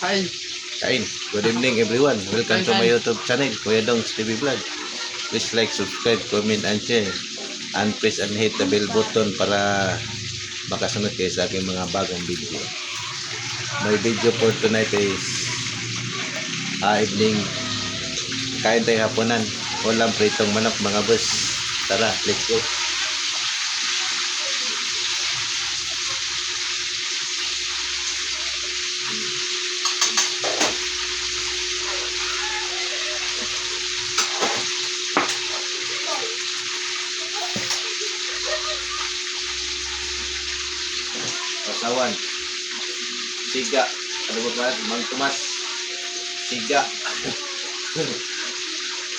Kain. Kain. Good evening everyone. Welcome to my YouTube channel, Kuya Dong's TV Vlog. Please like, subscribe, comment, and share. And press and hit the bell button para makasunod kayo sa aking mga bagong video. My video for tonight is evening. Kain tayo hapunan. Walang pritong manok mga boss. Tara, let's go. Pasawan. Siga. Ano ba? Mang Tomas. Siga.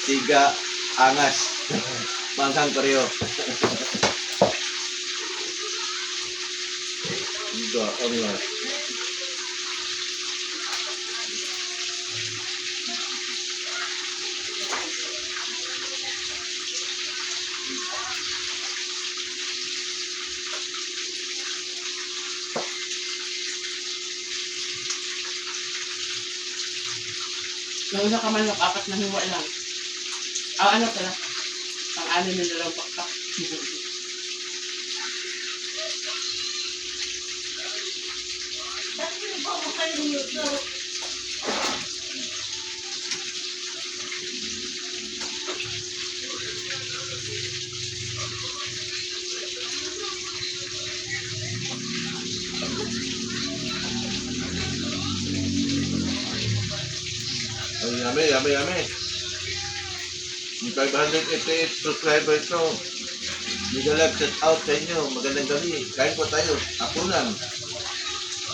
Siga. Angas. Manghang Koreo. Siga. Angas. Yung isa ka man yung apat na hiwa lang. Ano pala? Pang-anim na dalawang pakpak. Ay, yummy. Yung 588 subscribers ko. Nagalag shout out sa inyo. Magandang gabi. Kain po tayo. Hapunan.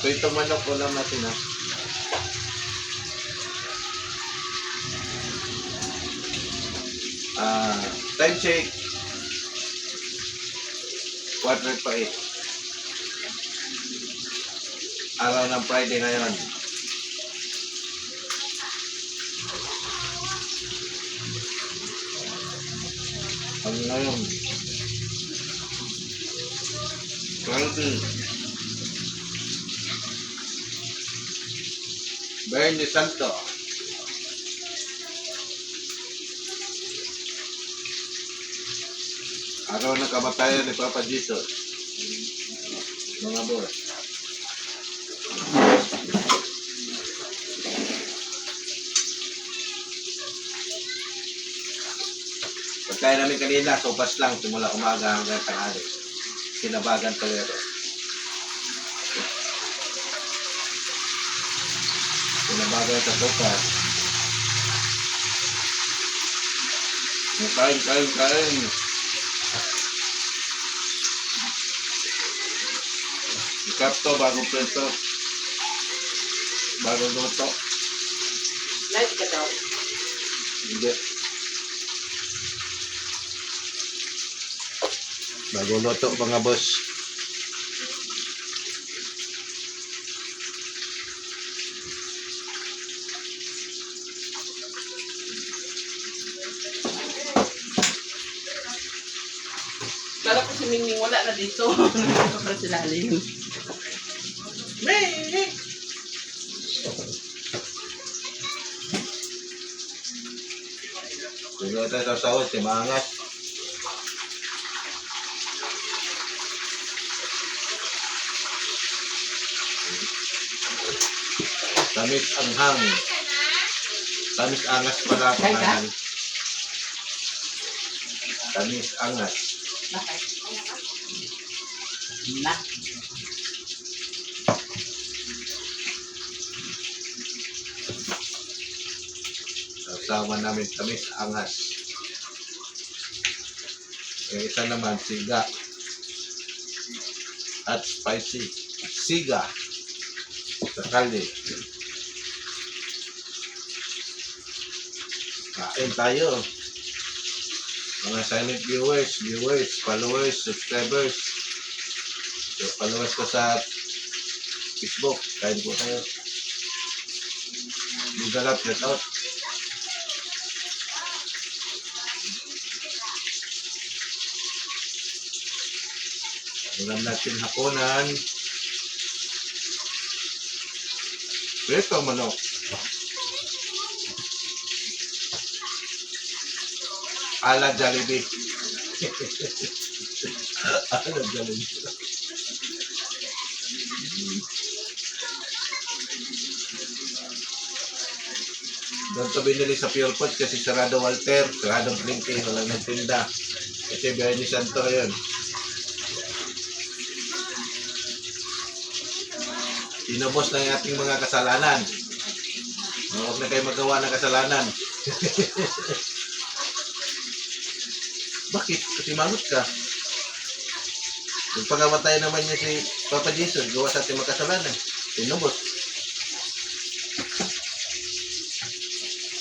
Pritong manok ko lang natin ha. Time check. 4:08. Araw ng Friday ngayon. Ang ngayon. Friday. Bernie Santo. Araw ng kamatayan ni Papa Jesus. Mga boss. Pagkain namin kanina, sopas lang, simula umaga hanggang tanghali. Sinabagan talaga. Sinabagan sa sopas. Kain. Ikap to, bagong prento. Bagong luto. Light ka daw. Hindi. Bagong luto mga boss. Kala ko si Mingming wala na dito. Nandito pa sila alin. Ming! Kung tayo sa sahod, si Mangas. Tamis anghang. Tamis angas pala pangalan. Tamis angas. Bakit? Na. Kasama namin tamis angas. Yung isa naman siga. At spicy. Siga. Sakali. Kain tayo. Mga silent viewers, followers, subscribers. So, followers ko sa Facebook. Kain po tayo. Ligalap, shout out. Ulam natin hapunan. Ito, manok. Ala Jollibee. Ala Jollibee. Doon to binili sa Pure Foods kasi sarado Walter, sarado Blinky, walang nagtinda. Kasi biyahe ni Santo yun. Tinubos na yung ating mga kasalanan. Huwag na kayo magawa ng kasalanan. Bakit? Kasi mangot ka. Kung pagamatay naman niya si Papa Jesus, gawa sa ating mga kasalanan. Tinubos.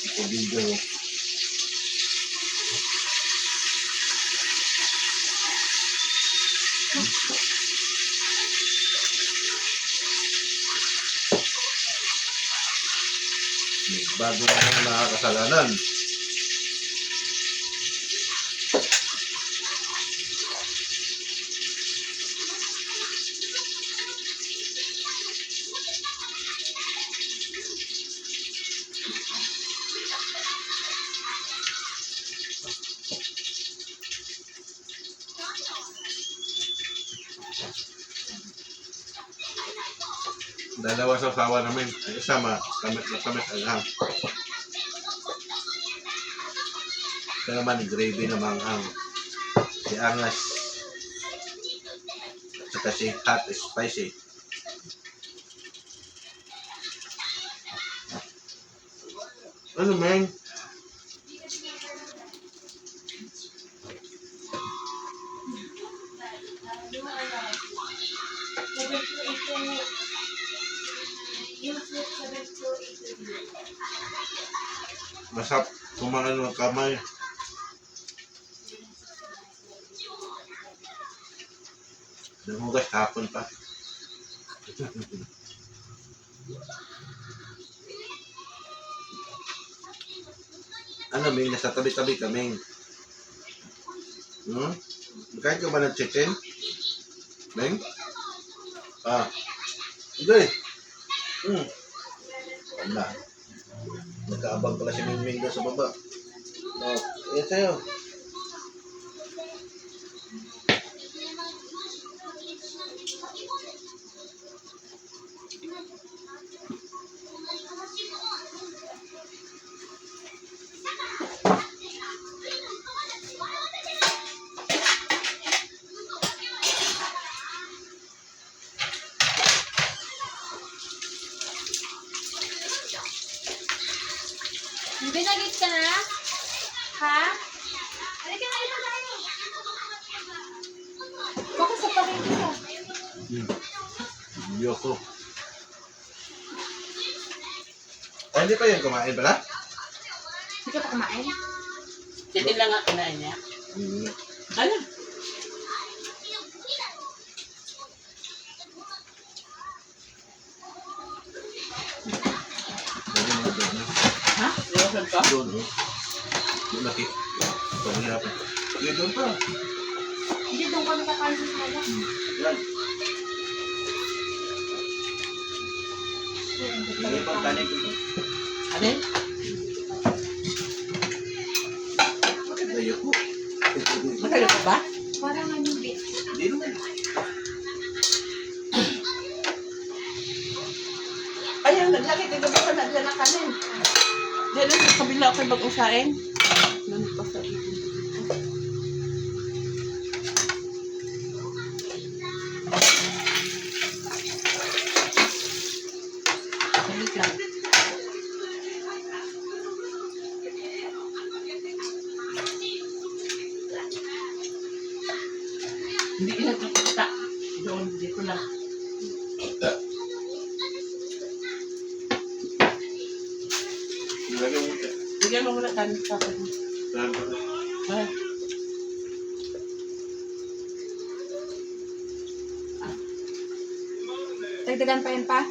Ito video. Bago na yung mga kasalanan. Dalawa sa sawa namin. Ang isa kamit na kamit ang hang. Ito naman, gravy na manghang. Si Angas. At saka si hot spicy. Ano, man? Masap kumain ng kamay. Namugas hapon pa. Ano, Ming? Nasa tabi-tabi ka, Ming. Kain ka ba ng chicken? Ming? Hindi. Wala. Nagkaabang pala si Ming doon sa baba. Yan sa'yo. Binagit ka na? Ha? Halika na, ito tayo. Baka sa paligid ka. Yoko. Ay, hindi pa yan kumain pala? Hindi ka pa kumain? Hindi lang nga kinain niya. Ano? Ha? Iwasan ka? Doon, no? Doon laki. Pahirapan. Sige, doon pa. Hindi, doon ka nakakain sa sala. Yan. Hindi pang kanin ko. Ano yun? Bakit na yoko? Matagal ka ba? Parang ano, bit. Hindi naman. Ayun, naglagay ka gabi ka na dyan na kanin. Diyan lang sa kabila ako mag-usain. Nandun pa sa ibig. Salit lang. Hindi kinakakita. Doon, dito lang. Bigyan mo muna kanin sa akin. Ah. Dagdagan pa yun pa?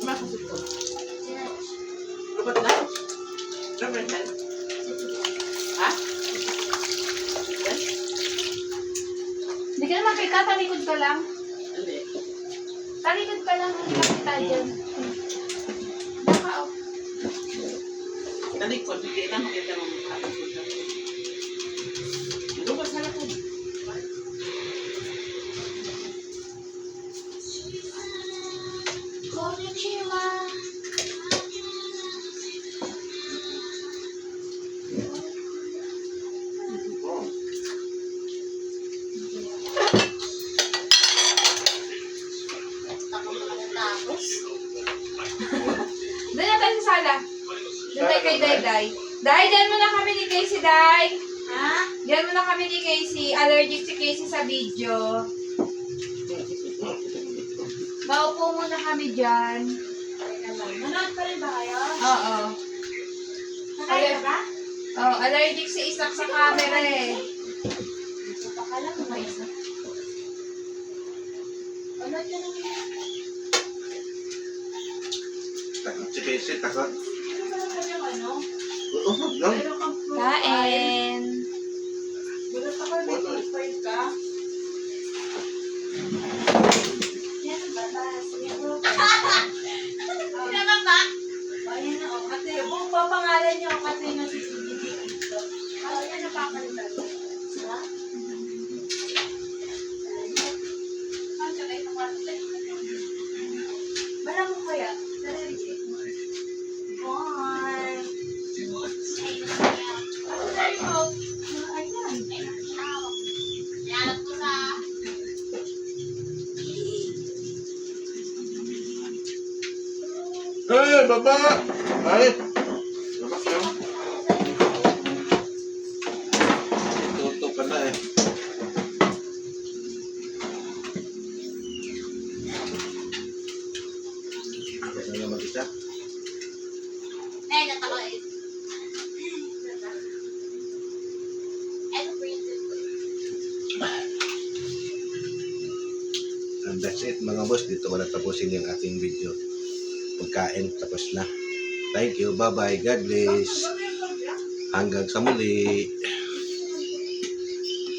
Makasip ko. Lupot na? Lupot na? Ha? makita, talikod ka lang. Hindi. Talikod ka lang, hindi makita dyan. Baka, oh. Talikod, hindi lang makita ng mukha. Luwas na lang. Konnichiwa. Doon na tayo sa sala. Doon tayo kay Day. Day, dyan muna kami ni Casey, Day. Ha? Dyan muna kami ni Casey. Allergic si Casey sa video. Maupo muna kami dyan. Manood pa rin ba kayo? Oo. Kaya ba? Oo, allergic si Isak sa camera eh. Pakala ko ba Isak? Manood ka naman. Takot si Casey, takot. Ano ba naman yung ano? Usog lang. Meron kang fruit Kain. Bulat ako, may fruit pie ka. Yan ang batas. Yan ang batas. Naman ba? O, yan na o. Kasi kung papangalan niyo kasi na si CGD dito. O, yan ang papalitan. Ha? Ang sakay ng kwarto. Bala mo kaya? Naririnig. Bye. Ano na ito? Ayan. Yan po sa... Ay, baba! Ay! Baba ka. Tuto ka na eh. Kaya na mag-isa. Eh, natalo eh. And that's it mga boss. Dito ko na tapusin yung ating video. Pagkain, tapos na. Thank you. Bye-bye. God bless. Hanggang sa muli.